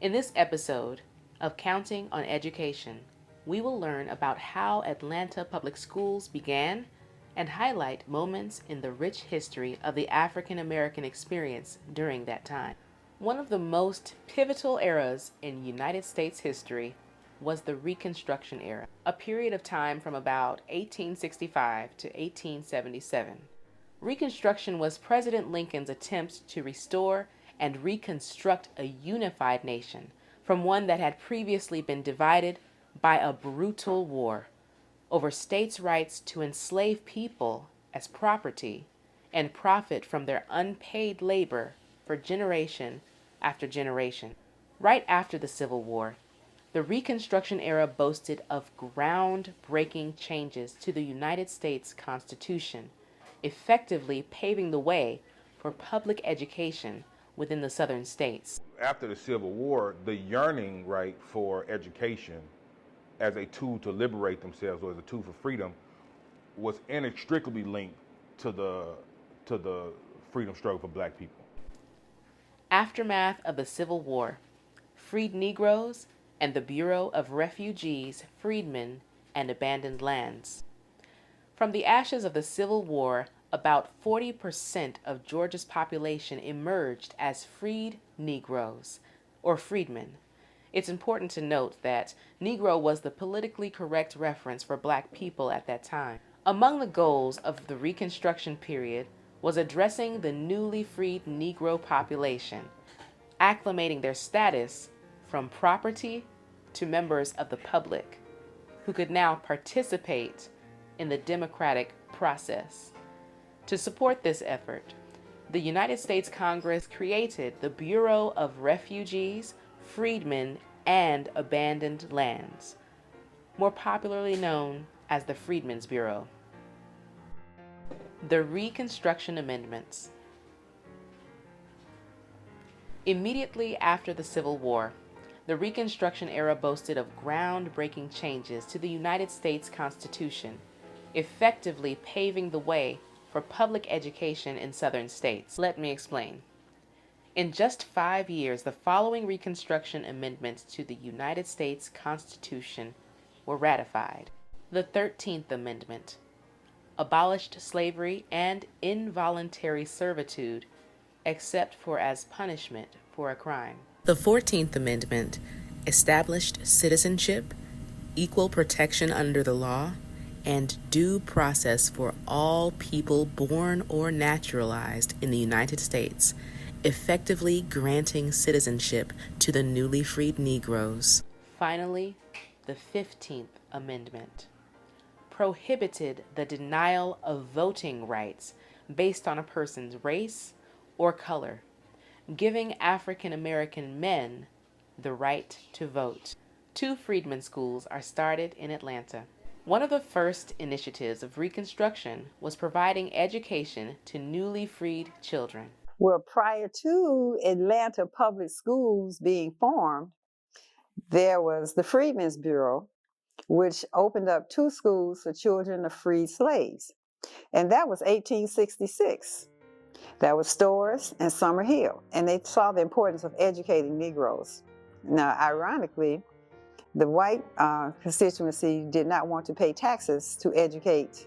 In this episode of Counting on Education, we will learn about how Atlanta public schools began and highlight moments in the rich history of the African American experience during that time. One of the most pivotal eras in United States history was the Reconstruction Era, a period of time from about 1865 to 1877. Reconstruction was President Lincoln's attempt to restore and reconstruct a unified nation from one that had previously been divided by a brutal war over states' rights to enslave people as property and profit from their unpaid labor for generation after generation. Right after the Civil War, the Reconstruction era boasted of groundbreaking changes to the United States Constitution, effectively paving the way for public education within the southern states. After the Civil War, the yearning, right, for education as a tool to liberate themselves or as a tool for freedom was inextricably linked to the freedom struggle for black people. Aftermath of the Civil War, freed Negroes and the Bureau of Refugees, Freedmen, and Abandoned Lands. From the ashes of the Civil War, about 40% of Georgia's population emerged as freed Negroes, or freedmen. It's important to note that Negro was the politically correct reference for black people at that time. Among the goals of the Reconstruction period was addressing the newly freed Negro population, acclimating their status from property to members of the public, who could now participate in the democratic process. To support this effort, the United States Congress created the Bureau of Refugees, Freedmen, and Abandoned Lands, more popularly known as the Freedmen's Bureau. The Reconstruction Amendments. Immediately after the Civil War, the Reconstruction era boasted of groundbreaking changes to the United States Constitution, effectively paving the way for public education in southern states. Let me explain. In just 5 years, the following Reconstruction amendments to the United States Constitution were ratified. The 13th Amendment abolished slavery and involuntary servitude, except for as punishment for a crime. The 14th Amendment established citizenship, equal protection under the law, and due process for all people born or naturalized in the United States, effectively granting citizenship to the newly freed Negroes. Finally, the 15th Amendment prohibited the denial of voting rights based on a person's race or color, giving African American men the right to vote. 2 freedmen schools are started in Atlanta. One of the first initiatives of Reconstruction was providing education to newly freed children. Well, prior to Atlanta public schools being formed, there was the Freedmen's Bureau, which opened up 2 schools for children of freed slaves. And that was 1866. That was Storrs and Summer Hill. And they saw the importance of educating Negroes. Now, ironically, the white constituency did not want to pay taxes to educate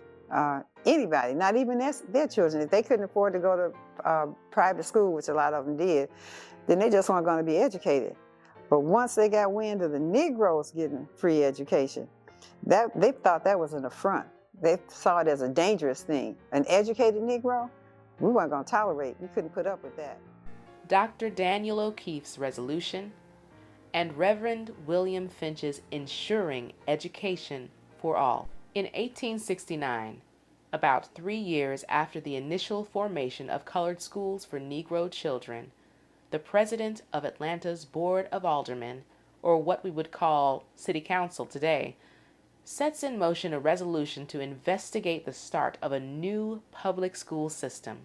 anybody, not even their children. If they couldn't afford to go to private school, which a lot of them did, then they just weren't going to be educated. But once they got wind of the Negroes getting free education, they thought that was an affront. They saw it as a dangerous thing. An educated Negro, we weren't going to tolerate. We couldn't put up with that. Dr. Daniel O'Keefe's resolution and Reverend William Finch's Ensuring Education for All. In 1869, about 3 years after the initial formation of colored schools for Negro children, the president of Atlanta's Board of Aldermen, or what we would call City Council today, sets in motion a resolution to investigate the start of a new public school system.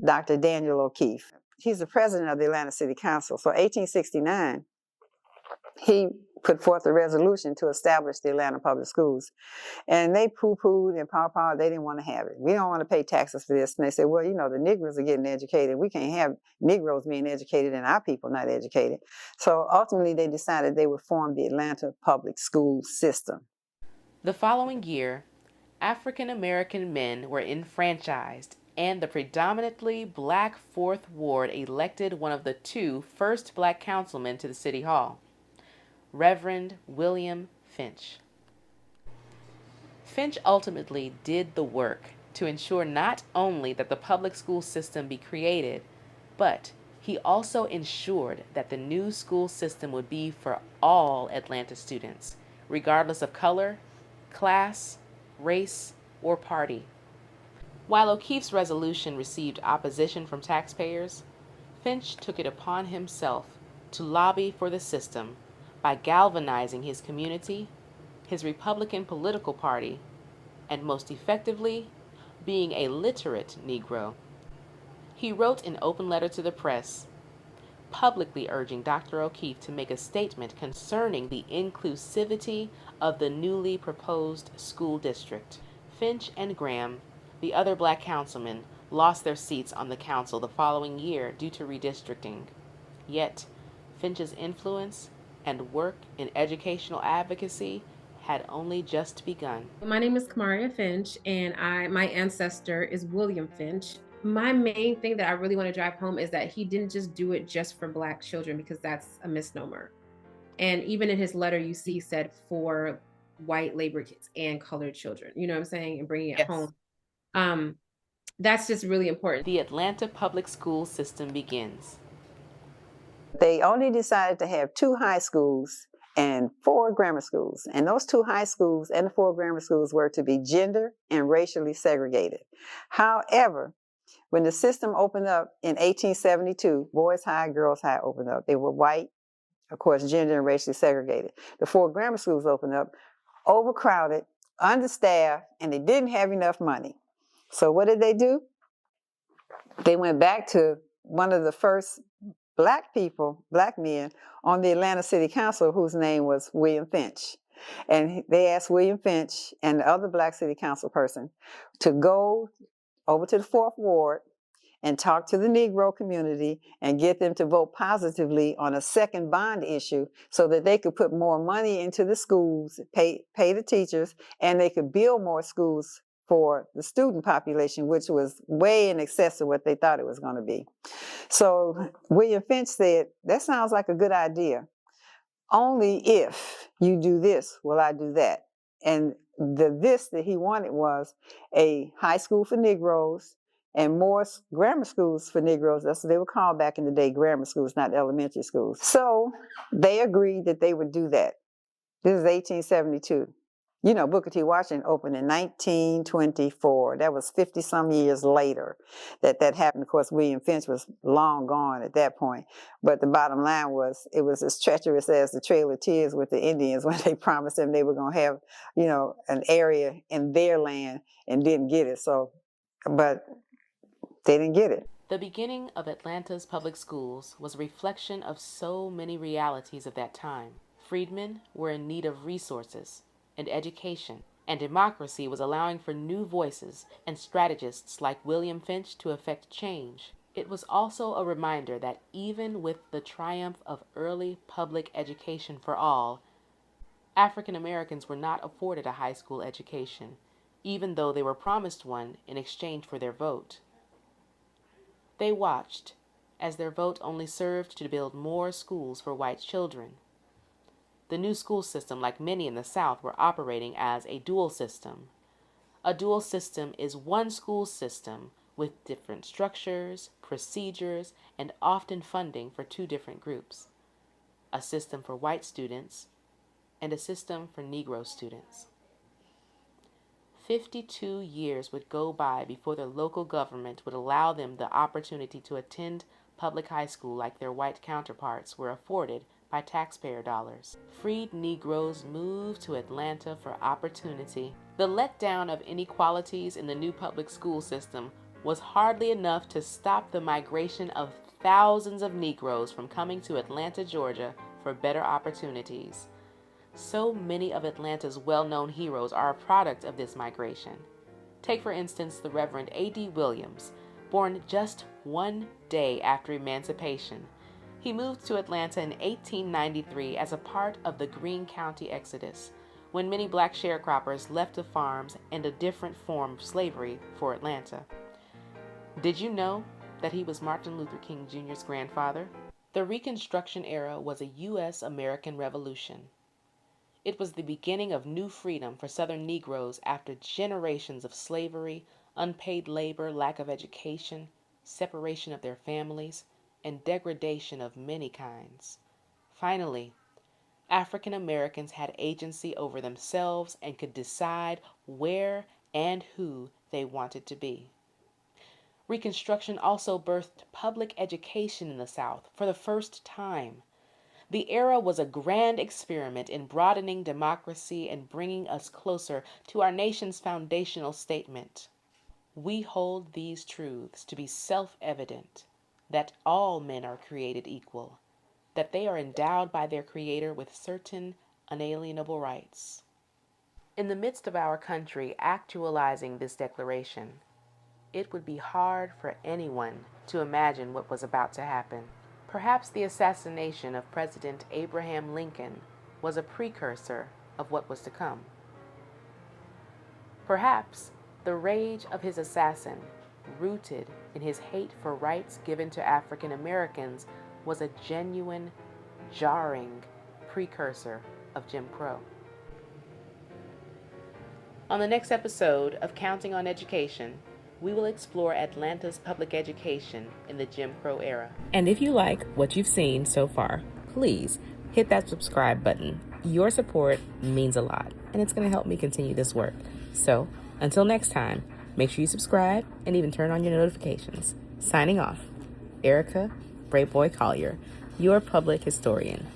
Dr. Daniel O'Keefe, he's the president of the Atlanta City Council. So 1869, he put forth a resolution to establish the Atlanta Public Schools. And they poo-pooed and paw-pawed. They didn't want to have it. We don't want to pay taxes for this. And they said, well, you know, the Negroes are getting educated. We can't have Negroes being educated and our people not educated. So ultimately, they decided they would form the Atlanta Public School System. The following year, African American men were enfranchised, and the predominantly black Fourth Ward elected one of the two first black councilmen to the City Hall, Reverend William Finch. Finch ultimately did the work to ensure not only that the public school system be created, but he also ensured that the new school system would be for all Atlanta students, regardless of color, class, race, or party. While O'Keefe's resolution received opposition from taxpayers, Finch took it upon himself to lobby for the system by galvanizing his community, his Republican political party, and most effectively, being a literate Negro. He wrote an open letter to the press, publicly urging Dr. O'Keefe to make a statement concerning the inclusivity of the newly proposed school district. Finch and Graham, the other black councilmen, lost their seats on the council the following year due to redistricting. Yet, Finch's influence and work in educational advocacy had only just begun. My name is Kamaria Finch, and my ancestor is William Finch. My main thing that I really want to drive home is that he didn't just do it just for black children, because that's a misnomer. And even in his letter, you see, he said for white labor kids and colored children, you know what I'm saying, and bringing it home. That's just really important. The Atlanta public school system begins. They only decided to have 2 high schools and 4 grammar schools. And those 2 high schools and the 4 grammar schools were to be gender and racially segregated. However, when the system opened up in 1872, Boys High, Girls High opened up. They were white, of course, gender and racially segregated. The 4 grammar schools opened up, overcrowded, understaffed, and they didn't have enough money. So what did they do? They went back to one of the first black men on the Atlanta City Council, whose name was William Finch. And they asked William Finch and the other black city council person to go over to the Fourth Ward and talk to the Negro community and get them to vote positively on a second bond issue so that they could put more money into the schools, pay the teachers, and they could build more schools for the student population, which was way in excess of what they thought it was going to be. So William Finch said, that sounds like a good idea. Only if you do this, will I do that. And the this that he wanted was a high school for Negroes and more grammar schools for Negroes. That's what they were called back in the day, grammar schools, not elementary schools. So they agreed that they would do that. This is 1872. You know, Booker T. Washington opened in 1924. That was 50-some years later that happened. Of course, William Finch was long gone at that point. But the bottom line was, it was as treacherous as the Trail of Tears with the Indians when they promised them they were going to have, you know, an area in their land and didn't get it. So, but they didn't get it. The beginning of Atlanta's public schools was a reflection of so many realities of that time. Freedmen were in need of resources and education, and democracy was allowing for new voices and strategists like William Finch to effect change. It was also a reminder that even with the triumph of early public education for all, African Americans were not afforded a high school education, even though they were promised one in exchange for their vote. They watched as their vote only served to build more schools for white children. The new school system, like many in the South, were operating as a dual system. A dual system is one school system with different structures, procedures, and often funding for 2 different groups. A system for white students and a system for Negro students. 52 years would go by before their local government would allow them the opportunity to attend public high school like their white counterparts were afforded by taxpayer dollars. Freed Negroes moved to Atlanta for opportunity. The letdown of inequalities in the new public school system was hardly enough to stop the migration of thousands of Negroes from coming to Atlanta, Georgia for better opportunities. So many of Atlanta's well-known heroes are a product of this migration. Take, for instance, the Reverend A.D. Williams, born just one day after emancipation. He moved to Atlanta in 1893 as a part of the Greene County Exodus, when many black sharecroppers left the farms and a different form of slavery for Atlanta. Did you know that he was Martin Luther King Jr.'s grandfather? The Reconstruction Era was a U.S. American Revolution. It was the beginning of new freedom for Southern Negroes after generations of slavery, unpaid labor, lack of education, separation of their families, and degradation of many kinds. Finally, African Americans had agency over themselves and could decide where and who they wanted to be. Reconstruction also birthed public education in the South for the first time. The era was a grand experiment in broadening democracy and bringing us closer to our nation's foundational statement. We hold these truths to be self-evident, that all men are created equal, that they are endowed by their Creator with certain unalienable rights. In the midst of our country actualizing this declaration, it would be hard for anyone to imagine what was about to happen. Perhaps the assassination of President Abraham Lincoln was a precursor of what was to come. Perhaps the rage of his assassin, rooted in his hate for rights given to African Americans, was a genuine, jarring precursor of Jim Crow. On the next episode of Counting on Education, we will explore Atlanta's public education in the Jim Crow era. And if you like what you've seen so far, please hit that subscribe button. Your support means a lot, and it's going to help me continue this work. So, until next time, make sure you subscribe and even turn on your notifications. Signing off, Erika Brayboy Collier, your public historian.